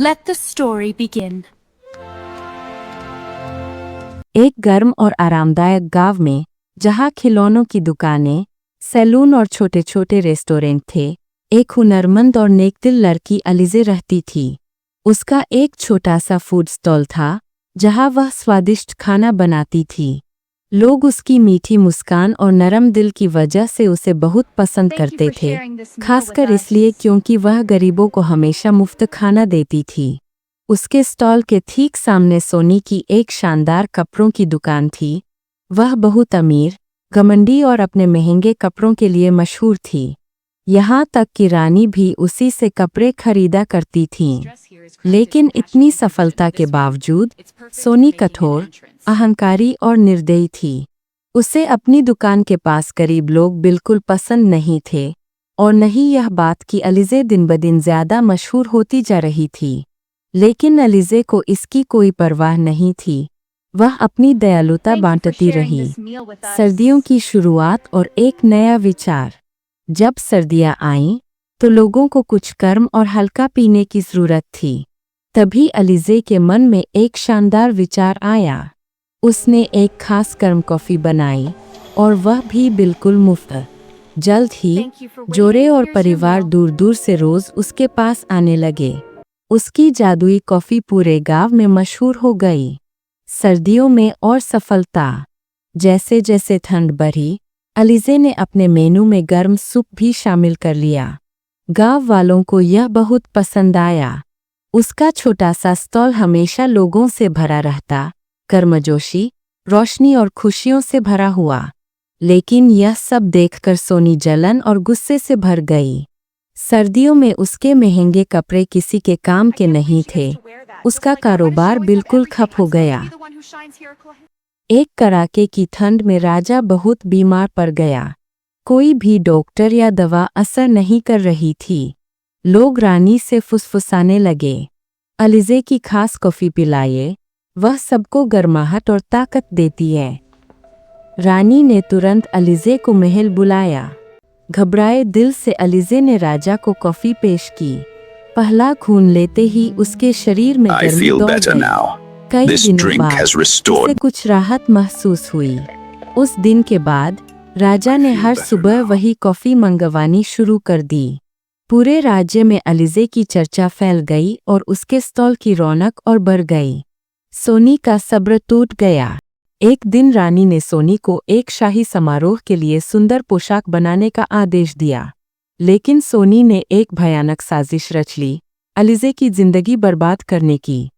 Let the story begin. एक गर्म और आरामदायक गांव में, जहां खिलौनों की दुकानें, सैलून और छोटे छोटे रेस्टोरेंट थे, एक हुनरमंद और नेकदिल लड़की अलीज़े रहती थी। उसका एक छोटा सा फूड स्टॉल था, जहां वह स्वादिष्ट खाना बनाती थी। लोग उसकी मीठी मुस्कान और नरम दिल की वजह से उसे बहुत पसंद करते थे, खासकर इसलिए क्योंकि वह गरीबों को हमेशा मुफ्त खाना देती थी। उसके स्टॉल के ठीक सामने सोनी की एक शानदार कपड़ों की दुकान थी। वह बहुत अमीर, घमंडी और अपने महंगे कपड़ों के लिए मशहूर थी। यहाँ तक कि रानी भी उसी से कपड़े खरीदा करती थीं। लेकिन इतनी सफलता के बावजूद सोनी कठोर, अहंकारी और निर्दयी थी। उसे अपनी दुकान के पास गरीब लोग बिल्कुल पसंद नहीं थे, और न ही यह बात कि अलीज़े दिन ब दिन ज़्यादा मशहूर होती जा रही थी। लेकिन अलीज़े को इसकी कोई परवाह नहीं थी। वह अपनी दयालुता बांटती रही। सर्दियों की शुरुआत और एक नया विचार। जब सर्दियां आईं, तो लोगों को कुछ गर्म और हल्का पीने की ज़रूरत थी। तभी अलीज़े के मन में एक शानदार विचार आया। उसने एक खास गर्म कॉफ़ी बनाई, और वह भी बिल्कुल मुफ्त। जल्द ही जोरे और परिवार दूर दूर से रोज़ उसके पास आने लगे। उसकी जादुई कॉफ़ी पूरे गांव में मशहूर हो गई। सर्दियों में और सफलता। जैसे जैसे ठंड बढ़ी, अलीज़े ने अपने मेनू में गर्म सूप भी शामिल कर लिया। गांव वालों को यह बहुत पसंद आया। उसका छोटा सा स्टॉल हमेशा लोगों से भरा रहता, गर्मजोशी, रोशनी और खुशियों से भरा हुआ। लेकिन यह सब देखकर सोनी जलन और गुस्से से भर गई। सर्दियों में उसके महंगे कपड़े किसी के काम के नहीं थे। उसका कारोबार बिल्कुल ठप हो गया। एक कड़ाके की ठंड में राजा बहुत बीमार पड़ गया। कोई भी डॉक्टर या दवा असर नहीं कर रही थी। लोग रानी से फुसफुसाने लगे, अलीज़े की खास कॉफ़ी पिलाइए, वह सबको गर्माहट और ताकत देती है। रानी ने तुरंत अलीज़े को महल बुलाया। घबराए दिल से अलीज़े ने राजा को कॉफ़ी पेश की। पहला खून लेते ही उसके शरीर में गर्मी दौड़ गई। कई दिनों बाद उसे कुछ राहत महसूस हुई। उस दिन के बाद राजा ने हर सुबह वही कॉफ़ी मंगवानी शुरू कर दी। पूरे राज्य में अलीज़े की चर्चा फैल गई और उसके स्टॉल की रौनक और बढ़ गई। सोनी का सब्र टूट गया। एक दिन रानी ने सोनी को एक शाही समारोह के लिए सुंदर पोशाक बनाने का आदेश दिया। लेकिन सोनी ने एक भयानक साजिश रच ली, अलीज़े की जिंदगी बर्बाद करने की।